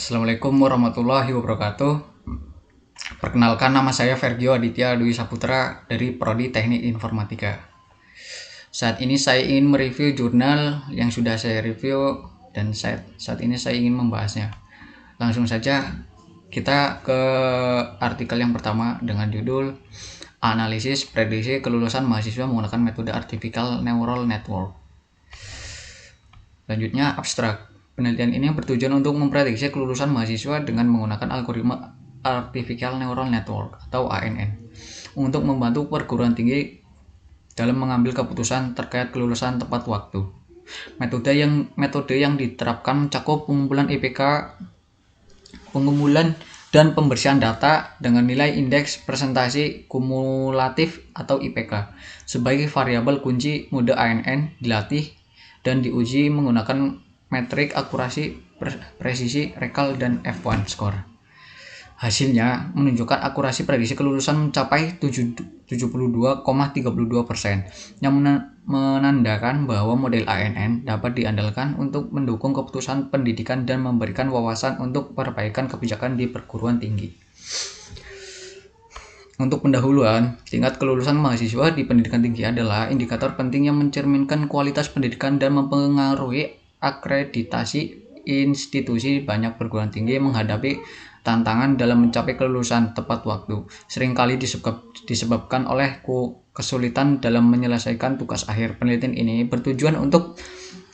Assalamualaikum warahmatullahi wabarakatuh. Perkenalkan, nama saya Vergio Aditya Dwi Saputra dari Prodi Teknik Informatika. Saat ini saya ingin mereview jurnal yang sudah saya review dan saat ini saya ingin membahasnya. Langsung saja kita ke artikel yang pertama dengan judul Analisis Prediksi Kelulusan Mahasiswa Menggunakan Metode Artificial Neural Network. Lanjutnya, abstrak. Penelitian ini bertujuan untuk memprediksi kelulusan mahasiswa dengan menggunakan algoritma Artificial Neural Network atau ANN untuk membantu perguruan tinggi dalam mengambil keputusan terkait kelulusan tepat waktu. Metode yang diterapkan mencakup pengumpulan IPK, pengumpulan dan pembersihan data dengan nilai indeks presentasi kumulatif atau IPK sebagai variabel kunci. Mode ANN dilatih dan diuji menggunakan metrik akurasi, presisi, rekal, dan F1 score. Hasilnya menunjukkan akurasi prediksi kelulusan mencapai 72,32%, yang menandakan bahwa model ANN dapat diandalkan untuk mendukung keputusan pendidikan dan memberikan wawasan untuk perbaikan kebijakan di perguruan tinggi. Untuk pendahuluan, tingkat kelulusan mahasiswa di pendidikan tinggi adalah indikator penting yang mencerminkan kualitas pendidikan dan mempengaruhi akreditasi institusi. Banyak perguruan tinggi menghadapi tantangan dalam mencapai kelulusan tepat waktu, seringkali disebabkan oleh kesulitan dalam menyelesaikan tugas akhir. Penelitian ini bertujuan untuk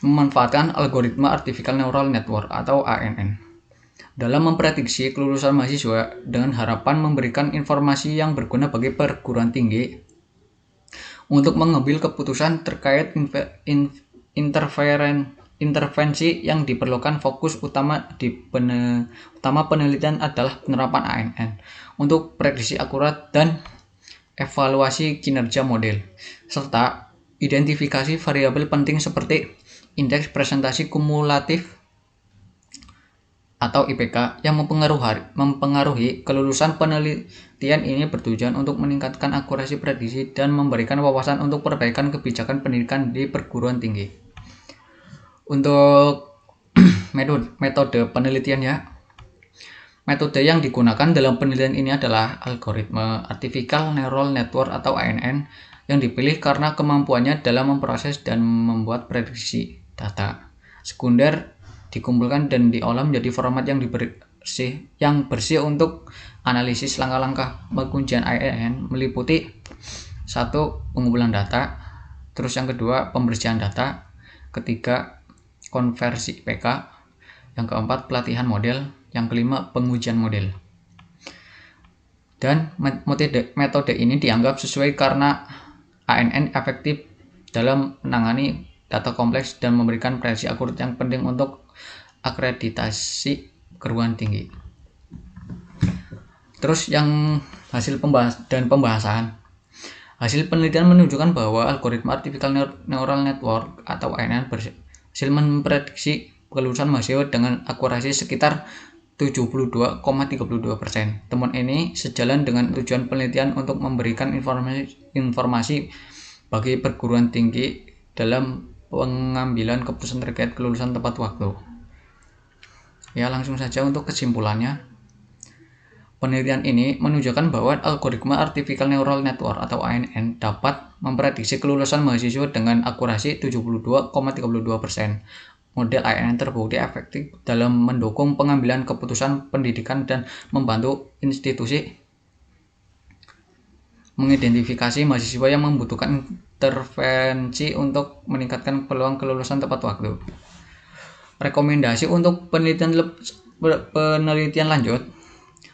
memanfaatkan algoritma Artificial Neural Network atau ANN dalam memprediksi kelulusan mahasiswa dengan harapan memberikan informasi yang berguna bagi perguruan tinggi untuk mengambil keputusan terkait intervensi yang diperlukan. Fokus utama penelitian adalah penerapan ANN untuk prediksi akurat dan evaluasi kinerja model, serta identifikasi variabel penting seperti indeks presentasi kumulatif atau IPK yang mempengaruhi kelulusan. Penelitian ini bertujuan untuk meningkatkan akurasi prediksi dan memberikan wawasan untuk perbaikan kebijakan pendidikan di perguruan tinggi. Untuk metode penelitiannya, metode yang digunakan dalam penelitian ini adalah algoritma Artificial Neural Network atau ANN yang dipilih karena kemampuannya dalam memproses dan membuat prediksi data sekunder dikumpulkan dan diolah menjadi format yang bersih untuk analisis. Langkah-langkah pengujian ANN meliputi 1. Pengumpulan data, terus yang kedua pembersihan data, ketiga konversi IPK, yang keempat pelatihan model, yang kelima pengujian model. Dan metode ini dianggap sesuai karena ANN efektif dalam menangani data kompleks dan memberikan prediksi akurat yang penting untuk akreditasi perguruan tinggi. Terus yang hasil pembahasan. Hasil penelitian menunjukkan bahwa algoritma Artificial Neural Network atau ANN berhasil memprediksi kelulusan mahasiswa dengan akurasi sekitar 72,32%. Temuan ini sejalan dengan tujuan penelitian untuk memberikan informasi bagi perguruan tinggi dalam pengambilan keputusan terkait kelulusan tepat waktu. Ya, langsung saja untuk kesimpulannya. Penelitian ini menunjukkan bahwa algoritma Artificial Neural Network atau ANN dapat memprediksi kelulusan mahasiswa dengan akurasi 72,32%. Model ANN terbukti efektif dalam mendukung pengambilan keputusan pendidikan dan membantu institusi mengidentifikasi mahasiswa yang membutuhkan intervensi untuk meningkatkan peluang kelulusan tepat waktu. Rekomendasi untuk penelitian lanjut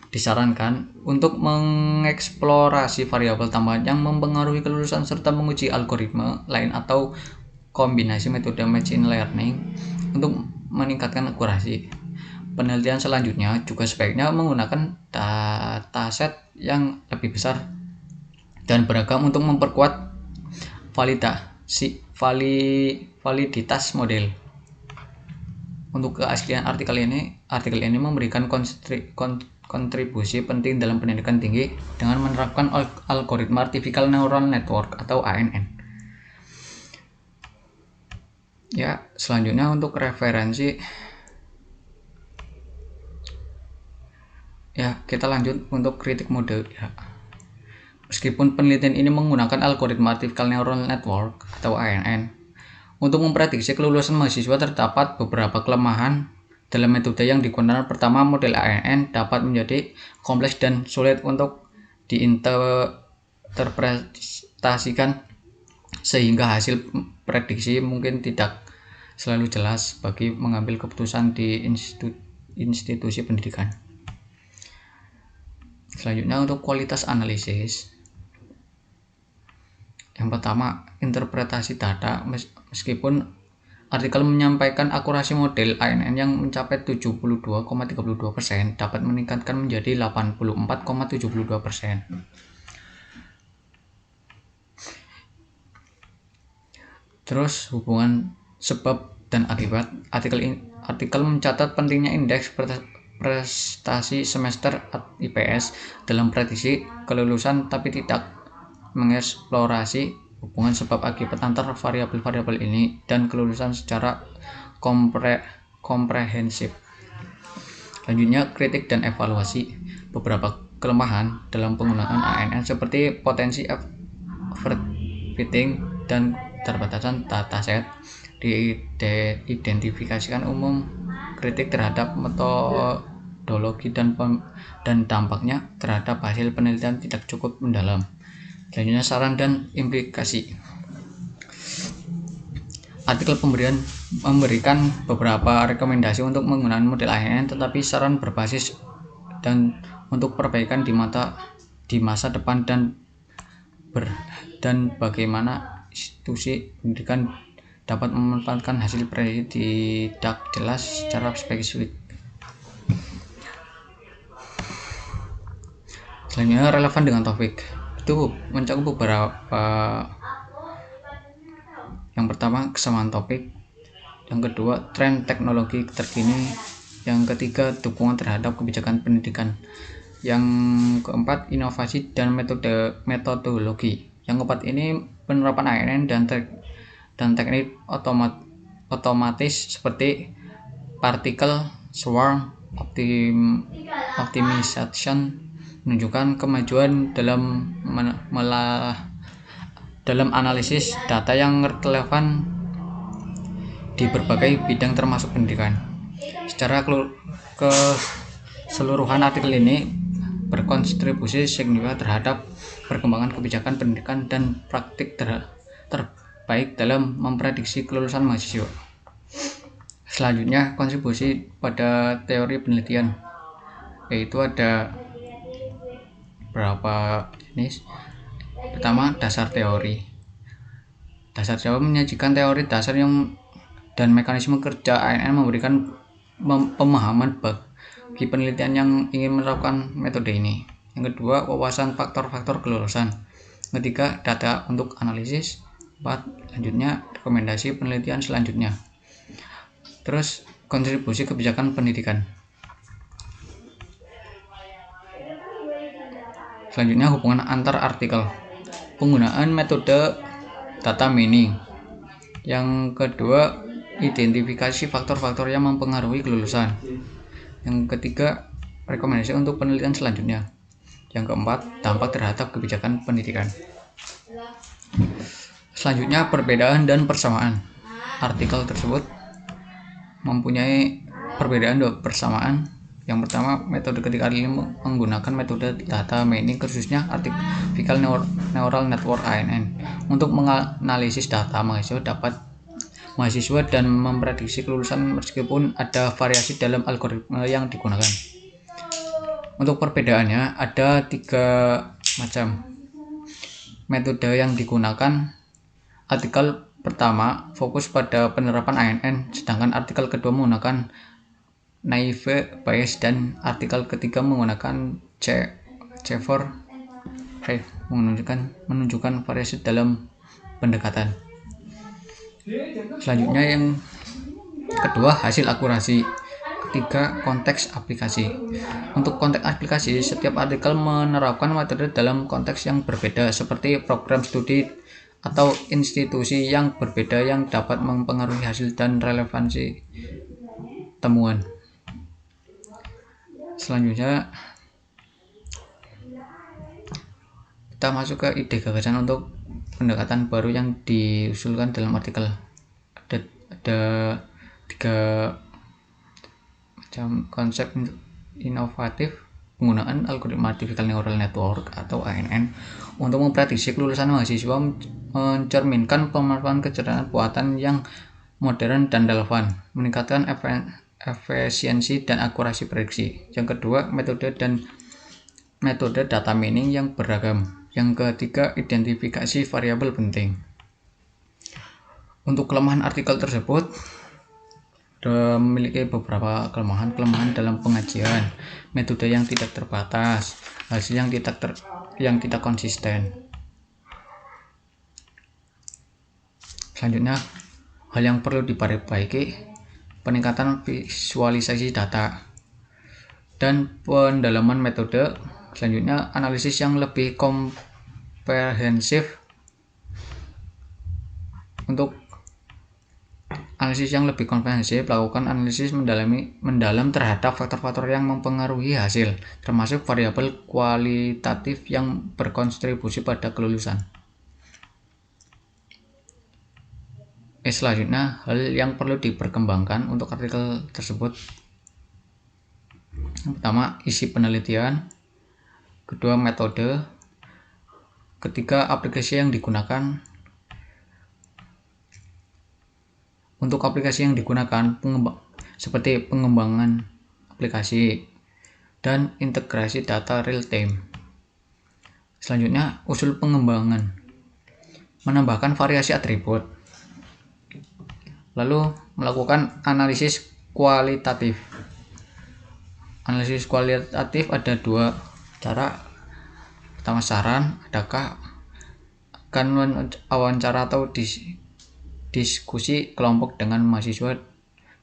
disarankan untuk mengeksplorasi variabel tambahan yang mempengaruhi kelulusan serta menguji algoritma lain atau kombinasi metode machine learning untuk meningkatkan akurasi. Penelitian selanjutnya juga sebaiknya menggunakan dataset yang lebih besar dan beragam untuk memperkuat validitas model. Untuk keaslian artikel ini memberikan kontribusi penting dalam pendidikan tinggi dengan menerapkan algoritma Artificial Neural Network atau ANN. Ya, selanjutnya untuk referensi Ya, kita lanjut untuk kritik mode ya. Meskipun penelitian ini menggunakan algoritma Artificial Neural Network atau ANN untuk memprediksi kelulusan mahasiswa, terdapat beberapa kelemahan dalam metode yang digunakan. Pertama, model ANN dapat menjadi kompleks dan sulit untuk diinterpretasikan sehingga hasil prediksi mungkin tidak selalu jelas bagi mengambil keputusan di institusi pendidikan. Selanjutnya untuk kualitas analisis. Yang pertama, interpretasi data. Meskipun artikel menyampaikan akurasi model ANN yang mencapai 72,32%, dapat meningkatkan menjadi 84,72%. Terus hubungan sebab dan akibat. Artikel mencatat pentingnya indeks prestasi semester IPS dalam prediksi kelulusan, tapi tidak mengeksplorasi hubungan sebab akibat antar variabel-variabel ini dan kelulusan secara komprehensif. Selanjutnya, kritik dan evaluasi. Beberapa kelemahan dalam penggunaan ANN seperti potensi overfitting dan keterbatasan dataset diidentifikasikan umum. Kritik terhadap metodologi dan dampaknya terhadap hasil penelitian tidak cukup mendalam. Selanjutnya, saran dan implikasi. Artikel memberikan beberapa rekomendasi untuk menggunakan model ANN, tetapi saran berbasis dan untuk perbaikan di masa depan dan bagaimana institusi pendidikan dapat memanfaatkan hasil prediksi tidak jelas secara spesifik. Selanjutnya, relevan dengan topik. Itu mencakup beberapa. Yang pertama, kesamaan topik. Yang kedua, tren teknologi terkini. Yang ketiga, dukungan terhadap kebijakan pendidikan. Yang keempat, inovasi dan metodologi. Yang keempat ini penerapan ANN dan teknik otomatis seperti particle swarm optimization menunjukkan kemajuan dalam analisis data yang relevan di berbagai bidang termasuk pendidikan. Secara keseluruhan, artikel ini berkontribusi signifikan terhadap perkembangan kebijakan pendidikan dan praktik terbaik dalam memprediksi kelulusan mahasiswa. Selanjutnya, kontribusi pada teori penelitian, yaitu ada beberapa jenis. Pertama, dasar teori. Dasar teori menyajikan teori dasar dan mekanisme kerja ANN, memberikan pemahaman bagi penelitian yang ingin menerapkan metode ini. Yang kedua, wawasan faktor-faktor kelulusan. Ketiga, data untuk analisis. 4. Selanjutnya, rekomendasi penelitian selanjutnya. Terus, kontribusi kebijakan pendidikan. Selanjutnya, hubungan antar artikel. Penggunaan metode data mining. Yang kedua, identifikasi faktor-faktor yang mempengaruhi kelulusan. Yang ketiga, rekomendasi untuk penelitian selanjutnya. Yang keempat, dampak terhadap kebijakan pendidikan. Selanjutnya, perbedaan dan persamaan. Artikel tersebut mempunyai perbedaan dan persamaan. Yang pertama, metode ketiga ini menggunakan metode data mining, khususnya Artificial Neural Network ANN, untuk menganalisis data mahasiswa dan memprediksi kelulusan meskipun ada variasi dalam algoritma yang digunakan. Untuk perbedaannya, ada 3 macam metode yang digunakan. Artikel pertama fokus pada penerapan ANN, sedangkan artikel kedua menggunakan naive Bayes, dan artikel ketiga menggunakan Cheever menunjukkan variasi dalam pendekatan. Selanjutnya, yang kedua, hasil akurasi. Ketiga, konteks aplikasi. Untuk konteks aplikasi, setiap artikel menerapkan metode dalam konteks yang berbeda, seperti program studi atau institusi yang berbeda yang dapat mempengaruhi hasil dan relevansi temuan. Selanjutnya, kita masuk ke ide gagasan untuk pendekatan baru yang diusulkan dalam artikel. Ada 3 macam konsep inovatif penggunaan algoritma artificial neural network atau ANN untuk memprediksi kelulusan mahasiswa, mencerminkan pemanfaatan kecerdasan buatan yang modern dan relevan, meningkatkan efisiensi dan akurasi prediksi. Yang kedua, metode data mining yang beragam. Yang ketiga, identifikasi variabel penting. Untuk kelemahan artikel tersebut memiliki beberapa kelemahan dalam pengajian, metode yang tidak terbatas, hasil yang tidak konsisten. Selanjutnya, hal yang perlu diperbaiki, peningkatan visualisasi data dan pendalaman metode. Selanjutnya, analisis yang lebih komprehensif. Untuk analisis yang lebih komprehensif, lakukan analisis mendalam terhadap faktor-faktor yang mempengaruhi hasil, termasuk variabel kualitatif yang berkontribusi pada kelulusan. Selanjutnya, hal yang perlu diperkembangkan untuk artikel tersebut. Yang pertama, isi penelitian. Kedua, metode. Ketiga, aplikasi yang digunakan. Untuk aplikasi yang digunakan, seperti pengembangan aplikasi dan integrasi data real time. Selanjutnya, usul pengembangan. Menambahkan variasi atribut. Lalu, melakukan analisis kualitatif. Analisis kualitatif ada 2 cara. Pertama, saran, adakah akan wawancara atau diskusi kelompok dengan mahasiswa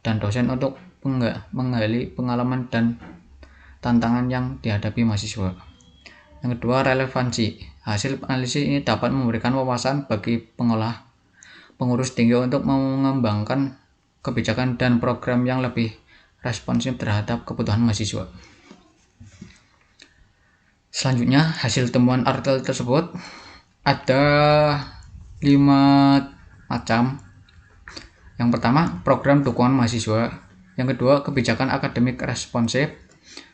dan dosen untuk menggali pengalaman dan tantangan yang dihadapi mahasiswa. Yang kedua, relevansi. Hasil analisis ini dapat memberikan wawasan bagi pengurus tinggi untuk mengembangkan kebijakan dan program yang lebih responsif terhadap kebutuhan mahasiswa. Selanjutnya, hasil temuan artikel tersebut ada 5 macam. Yang pertama, program dukungan mahasiswa. Yang kedua, kebijakan akademik responsif.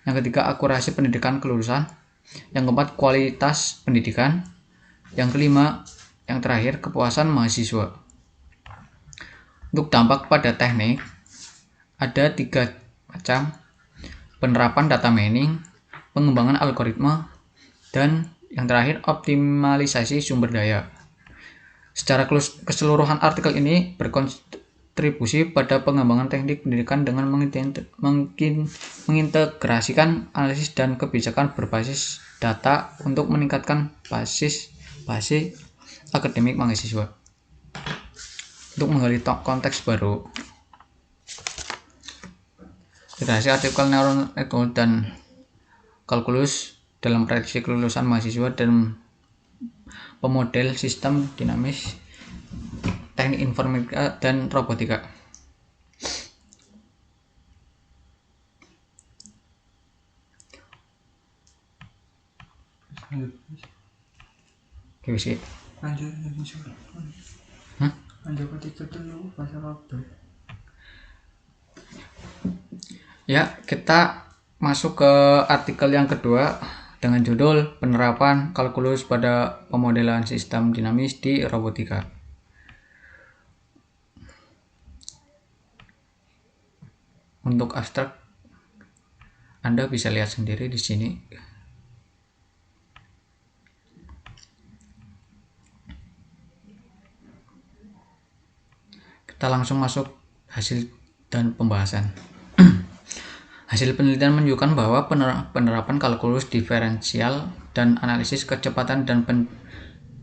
Yang ketiga, akurasi pendidikan kelulusan. Yang keempat, kualitas pendidikan. Yang kelima, yang terakhir, kepuasan mahasiswa. Untuk dampak pada teknik, ada 3 macam: penerapan data mining, pengembangan algoritma, dan yang terakhir, optimalisasi sumber daya. Secara keseluruhan artikel ini berkontribusi pada pengembangan teknik pendidikan dengan mengintegrasikan analisis dan kebijakan berbasis data untuk meningkatkan basis akademik mahasiswa. Untuk menggali konteks baru, integrasi artikel neural network dan kalkulus dalam prediksi kelulusan mahasiswa dan pemodel sistem dinamis, teknik informatika dan robotika. Oke, sih. Ya, kita masuk ke artikel yang kedua dengan judul penerapan kalkulus pada pemodelan sistem dinamis di robotika. Untuk abstrak, Anda bisa lihat sendiri di sini. Kita langsung masuk hasil dan pembahasan. Hasil penelitian menunjukkan bahwa penerapan kalkulus diferensial dan analisis kecepatan dan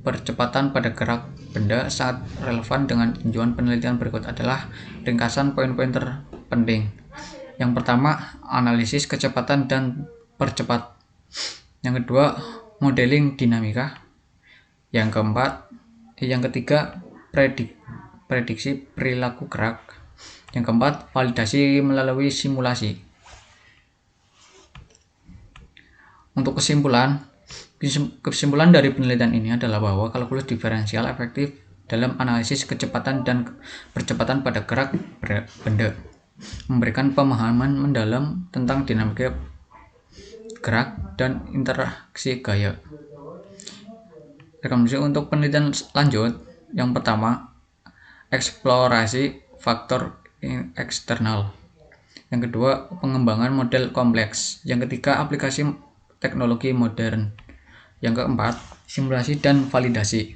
percepatan pada gerak benda sangat relevan. Dengan tinjauan penelitian berikut adalah ringkasan poin-poin terpenting. Yang pertama, analisis kecepatan dan percepat. Yang kedua, modeling dinamika. Yang ketiga, prediksi perilaku gerak. Yang keempat, validasi melalui simulasi. Untuk kesimpulan, Kesimpulan dari penelitian ini adalah bahwa kalkulus diferensial efektif dalam analisis kecepatan dan percepatan pada gerak benda, memberikan pemahaman mendalam tentang dinamika gerak dan interaksi gaya. Rekomendasi untuk penelitian lanjut, yang pertama, eksplorasi faktor eksternal. Yang kedua, pengembangan model kompleks. Yang ketiga, aplikasi teknologi modern. Yang keempat, simulasi dan validasi.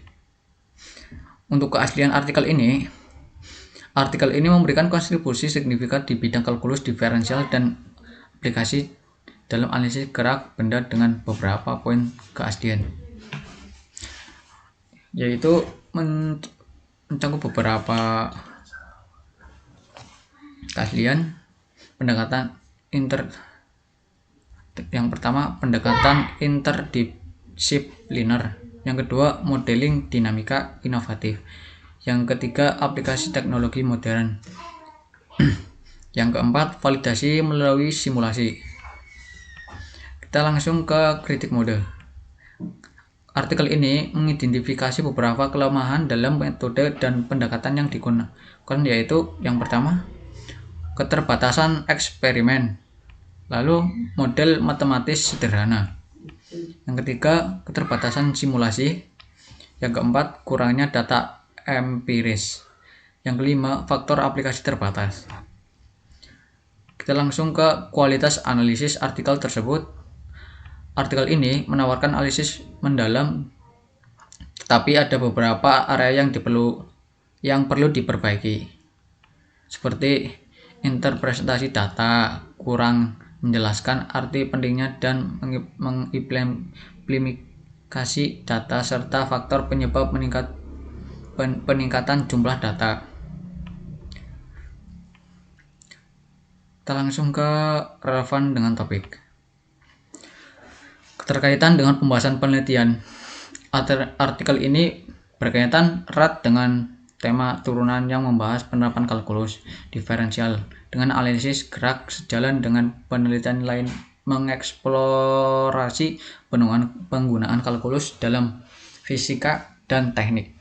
Untuk keaslian artikel ini memberikan kontribusi signifikan di bidang kalkulus diferensial dan aplikasi dalam analisis gerak benda dengan beberapa poin keaslian, yaitu mencakup beberapa keaslian pendekatan yang pertama, pendekatan interdisipliner. Yang kedua, modeling dinamika inovatif. Yang ketiga, aplikasi teknologi modern. Yang keempat, validasi melalui simulasi. Kita langsung ke kritik model. Artikel ini mengidentifikasi beberapa kelemahan dalam metode dan pendekatan yang digunakan, yaitu yang pertama, keterbatasan eksperimen, lalu model matematis sederhana. Yang ketiga, keterbatasan simulasi. Yang keempat, kurangnya data empiris. Yang kelima, faktor aplikasi terbatas. Kita langsung ke kualitas analisis artikel tersebut. Artikel ini menawarkan analisis mendalam, tetapi ada beberapa area yang perlu diperbaiki, seperti interpretasi data, kurang menjelaskan arti pentingnya dan mengimplementasi data, serta faktor penyebab peningkatan jumlah data. Kita langsung ke relevan dengan topik. Keterkaitan dengan pembahasan penelitian. Artikel ini berkaitan erat dengan tema turunan yang membahas penerapan kalkulus diferensial dengan analisis gerak, sejalan dengan penelitian lain mengeksplorasi penggunaan kalkulus dalam fisika dan teknik.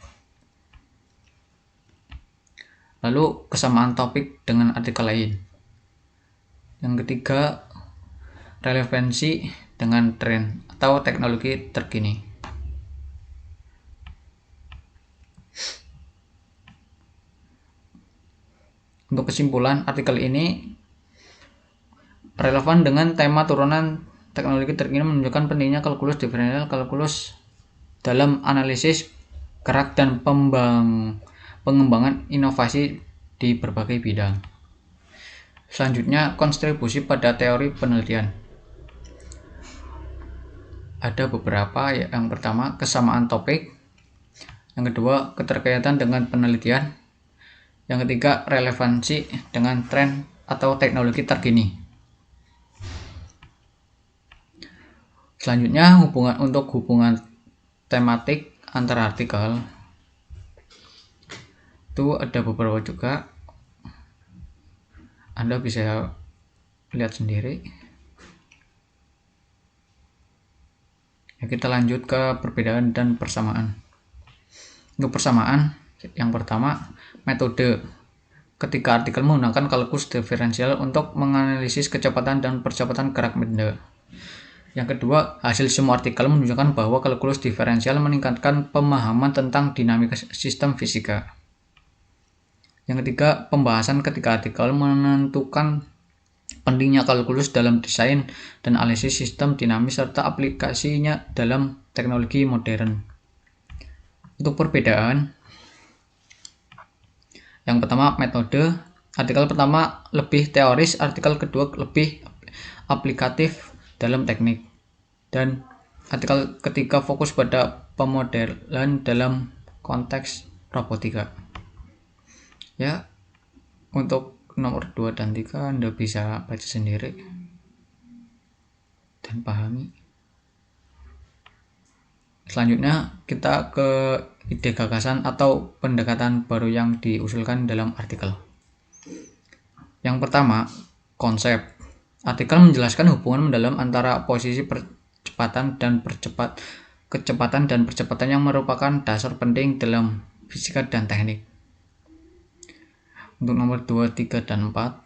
Lalu kesamaan topik dengan artikel lain. Yang ketiga, relevansi dengan tren atau teknologi terkini. Untuk kesimpulan, artikel ini relevan dengan tema turunan teknologi terkini, menunjukkan pentingnya kalkulus diferensial, kalkulus dalam analisis gerak dan pengembangan inovasi di berbagai bidang. Selanjutnya, kontribusi pada teori penelitian. Ada beberapa, yang pertama, kesamaan topik. Yang kedua, keterkaitan dengan penelitian. Yang ketiga, relevansi dengan tren atau teknologi terkini. Selanjutnya, hubungan tematik antar artikel. Itu ada beberapa juga. Anda bisa lihat sendiri. Ya, kita lanjut ke perbedaan dan persamaan. Untuk persamaan, yang pertama, metode. Ketika artikel menggunakan kalkulus diferensial untuk menganalisis kecepatan dan percepatan gerak benda. Yang kedua, hasil semua artikel menunjukkan bahwa kalkulus diferensial meningkatkan pemahaman tentang dinamika sistem fisika. Yang ketiga, pembahasan ketika artikel menentukan pentingnya kalkulus dalam desain dan analisis sistem dinamis serta aplikasinya dalam teknologi modern. Untuk perbedaan, yang pertama, metode. Artikel pertama lebih teoris, artikel kedua lebih aplikatif dalam teknik, dan artikel ketiga fokus pada pemodelan dalam konteks robotika. Ya, untuk nomor 2 dan 3 Anda bisa baca sendiri dan pahami. Selanjutnya kita ke ide gagasan atau pendekatan baru yang diusulkan dalam artikel. Yang pertama, konsep. Artikel menjelaskan hubungan mendalam antara posisi kecepatan dan percepatan yang merupakan dasar penting dalam fisika dan teknik. Untuk nomor 2, 3, dan 4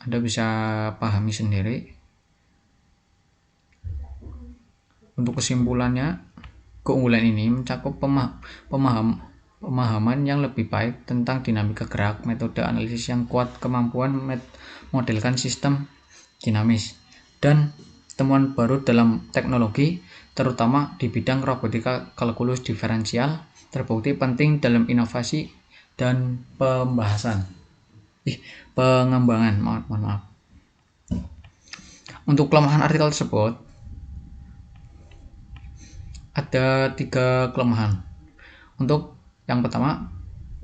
Anda bisa pahami sendiri. Untuk kesimpulannya, keunggulan ini mencakup pemahaman yang lebih baik tentang dinamika gerak, metode analisis yang kuat, kemampuan modelkan sistem dinamis, dan temuan baru dalam teknologi, terutama di bidang robotika kalkulus diferensial, terbukti penting dalam inovasi dan pengembangan. Mohon maaf. Untuk kelemahan artikel tersebut, ada 3 kelemahan. Untuk yang pertama,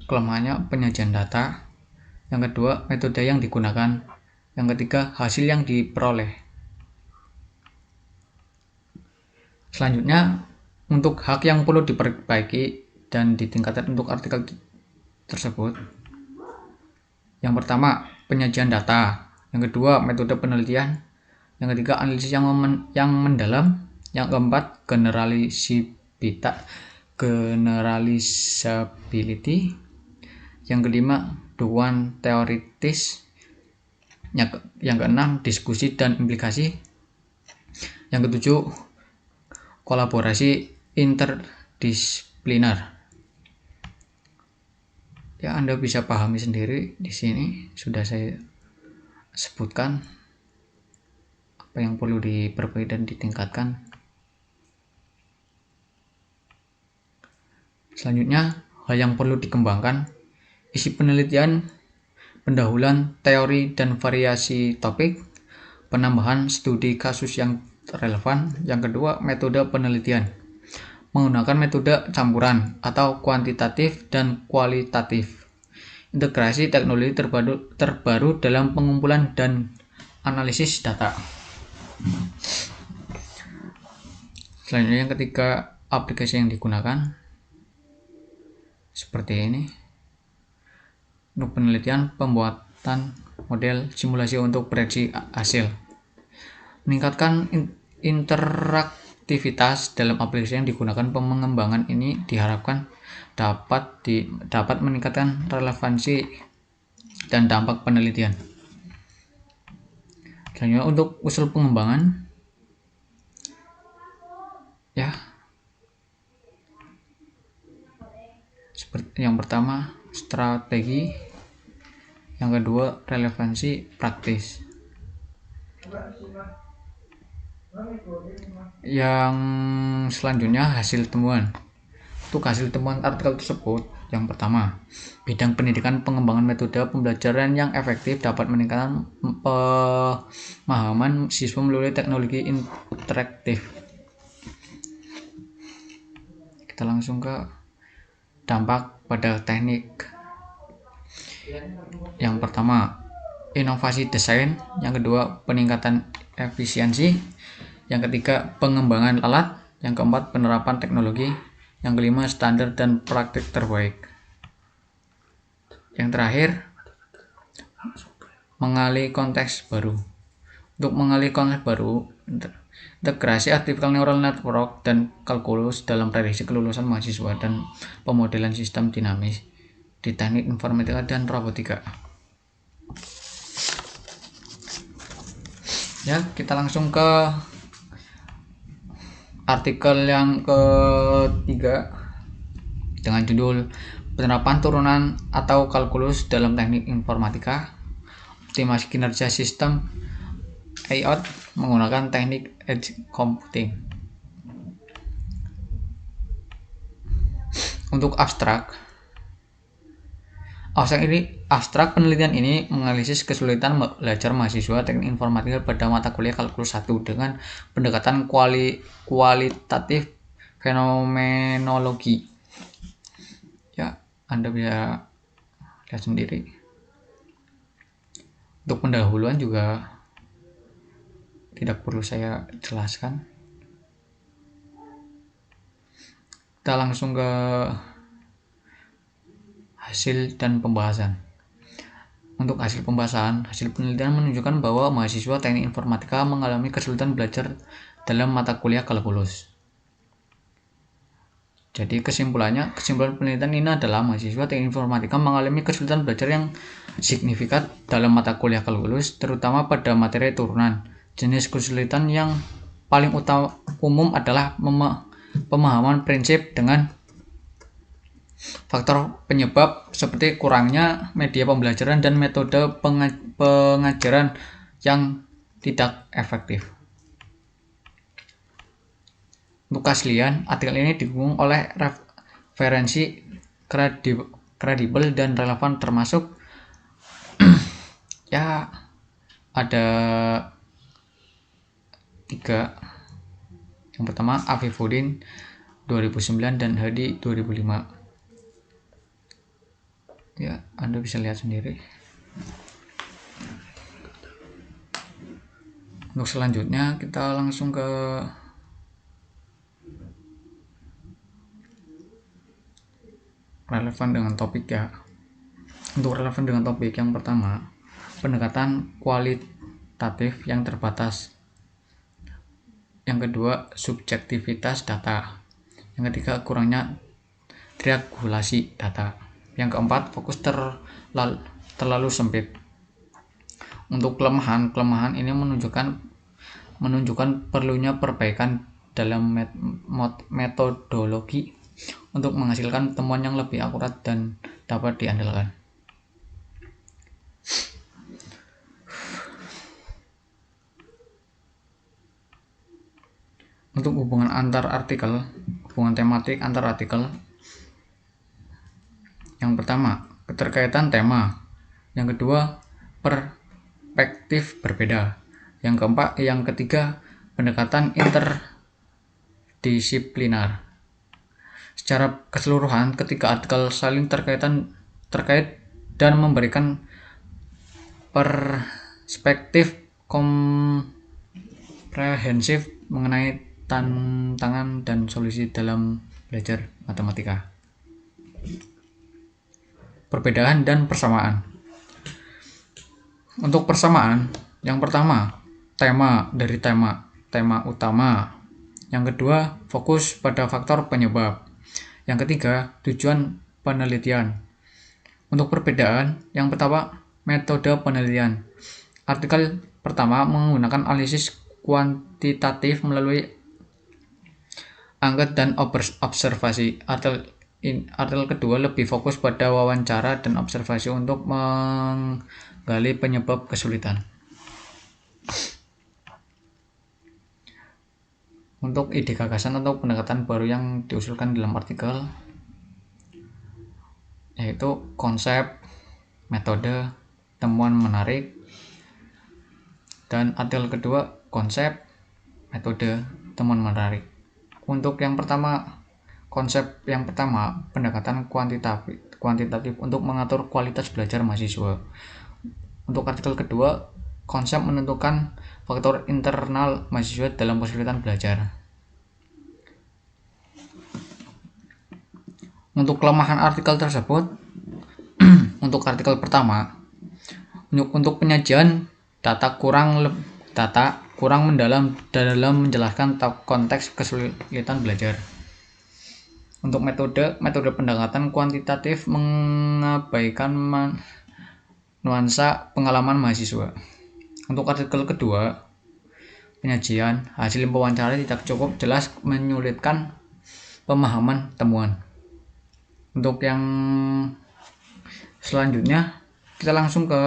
kelemahannya penyajian data. Yang kedua, metode yang digunakan. Yang ketiga, hasil yang diperoleh. Selanjutnya, untuk hak yang perlu diperbaiki dan ditingkatkan untuk artikel tersebut. Yang pertama, penyajian data. Yang kedua, metode penelitian. Yang ketiga, analisis yang mendalam. Yang keempat, generalisability. Yang kelima, dukungan teoritis. Yang keenam, diskusi dan implikasi. Yang ketujuh, kolaborasi interdisipliner. Ya, Anda bisa pahami sendiri, di sini sudah saya sebutkan apa yang perlu diperbaiki dan ditingkatkan. Selanjutnya, hal yang perlu dikembangkan, isi penelitian, pendahuluan teori dan variasi topik, penambahan studi kasus yang relevan. Yang kedua, metode penelitian, menggunakan metode campuran atau kuantitatif dan kualitatif, integrasi teknologi terbaru dalam pengumpulan dan analisis data. Selanjutnya, yang ketiga, aplikasi yang digunakan seperti ini. Untuk penelitian, pembuatan model simulasi untuk prediksi hasil, meningkatkan interaktivitas dalam aplikasi yang digunakan. Pengembangan ini diharapkan dapat meningkatkan relevansi dan dampak penelitian. Selanjutnya, untuk usul pengembangan, ya, seperti yang pertama, strategi. Yang kedua, relevansi praktis. Yang selanjutnya, hasil temuan. Untuk hasil temuan artikel tersebut, yang pertama, bidang pendidikan pengembangan metode pembelajaran yang efektif dapat meningkatkan pemahaman siswa melalui teknologi interaktif. Kita langsung ke dampak pada teknik. Yang pertama, inovasi desain. Yang kedua, peningkatan efisiensi. Yang ketiga, pengembangan alat. Yang keempat, penerapan teknologi. Yang kelima, standar dan praktik terbaik. Yang terakhir, mengalih konteks baru. Untuk mengalih konteks baru, integrasi artificial neural network dan kalkulus dalam prediksi kelulusan mahasiswa dan pemodelan sistem dinamis di teknik informatika dan robotika. Ya, kita langsung ke artikel yang ketiga dengan judul penerapan turunan atau kalkulus dalam teknik informatika, optimasi kinerja sistem layout menggunakan teknik edge computing. Untuk abstrak penelitian ini menganalisis kesulitan belajar mahasiswa teknik informatika pada mata kuliah kalkulus 1 dengan pendekatan kualitatif fenomenologi. Ya, Anda bisa lihat sendiri. Untuk pendahuluan juga tidak perlu saya jelaskan. Kita langsung ke hasil dan pembahasan. Untuk hasil pembahasan, hasil penelitian menunjukkan bahwa mahasiswa teknik informatika mengalami kesulitan belajar dalam mata kuliah kalkulus. Jadi kesimpulan penelitian ini adalah mahasiswa teknik informatika mengalami kesulitan belajar yang signifikan dalam mata kuliah kalkulus, terutama pada materi turunan. Jenis kesulitan yang paling umum adalah pemahaman prinsip dengan faktor penyebab seperti kurangnya media pembelajaran dan metode pengajaran yang tidak efektif. Untuk keaslian, artikel ini didukung oleh referensi kredibel dan relevan, termasuk ya ada 3. Yang pertama Afifuddin 2009 dan Hadi 2005. Ya, Anda bisa lihat sendiri. Untuk selanjutnya kita langsung ke relevan dengan topik ya. Untuk relevan dengan topik, yang pertama, pendekatan kualitatif yang terbatas. Yang kedua, subjektivitas data. Yang ketiga, kurangnya triangulasi data. Yang keempat, fokus terlalu sempit. Untuk kelemahan ini menunjukkan perlunya perbaikan dalam metodologi untuk menghasilkan temuan yang lebih akurat dan dapat diandalkan. Untuk hubungan tematik antar artikel. Yang pertama, keterkaitan tema. Yang kedua, perspektif berbeda. Yang ketiga, pendekatan interdisiplinar. Secara keseluruhan, ketiga artikel saling terkait dan memberikan perspektif komprehensif mengenai tantangan dan solusi dalam belajar matematika. Perbedaan dan persamaan. Untuk persamaan, yang pertama, tema utama. Yang kedua, fokus pada faktor penyebab. Yang ketiga, tujuan penelitian. Untuk perbedaan, yang pertama, metode penelitian. Artikel pertama menggunakan analisis kuantitatif melalui angket dan observasi. Artikel kedua lebih fokus pada wawancara dan observasi untuk menggali penyebab kesulitan. Untuk ide gagasan atau pendekatan baru yang diusulkan dalam artikel, yaitu konsep, metode, temuan menarik, dan artikel kedua konsep, metode, temuan menarik. Untuk yang pertama, konsep yang pertama, pendekatan kuantitatif untuk mengatur kualitas belajar mahasiswa. Untuk artikel kedua, konsep menentukan faktor internal mahasiswa dalam kesulitan belajar. Untuk kelemahan artikel tersebut, untuk artikel pertama, untuk penyajian data kurang mendalam dalam menjelaskan konteks kesulitan belajar. Untuk metode pendekatan kuantitatif mengabaikan nuansa pengalaman mahasiswa. Untuk artikel kedua, penyajian hasil wawancara tidak cukup jelas, menyulitkan pemahaman temuan. Untuk yang selanjutnya, kita langsung ke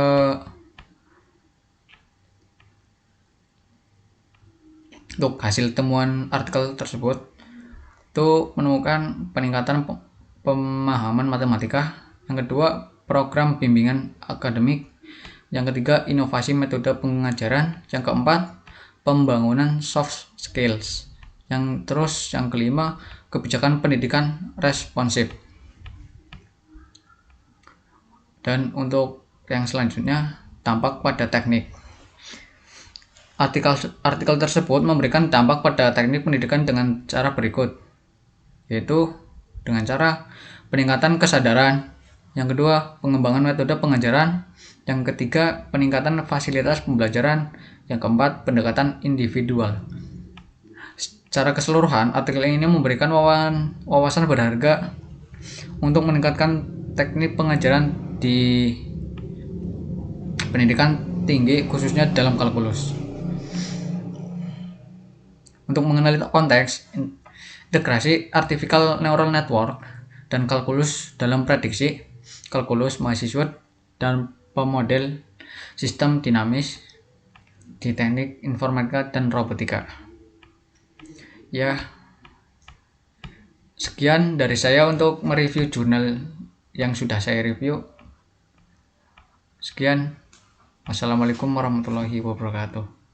untuk hasil temuan artikel tersebut. Itu menemukan peningkatan pemahaman matematika. Yang kedua, program bimbingan akademik. Yang ketiga, inovasi metode pengajaran. Yang keempat, pembangunan soft skills. Yang kelima, kebijakan pendidikan responsif. Dan untuk yang selanjutnya, dampak pada teknik. Artikel tersebut memberikan dampak pada teknik pendidikan dengan cara berikut, yaitu dengan cara peningkatan kesadaran. Yang kedua, pengembangan metode pengajaran. Yang ketiga, peningkatan fasilitas pembelajaran. Yang keempat, pendekatan individual. Secara keseluruhan, artikel ini memberikan wawasan berharga untuk meningkatkan teknik pengajaran di pendidikan tinggi, khususnya dalam kalkulus. Untuk mengenali konteks, integrasi artificial neural network dan kalkulus dalam prediksi kalkulus mahasiswa dan pemodel sistem dinamis di teknik informatika dan robotika. Ya, sekian dari saya untuk mereview jurnal yang sudah saya review. Sekian. Wassalamualaikum warahmatullahi wabarakatuh.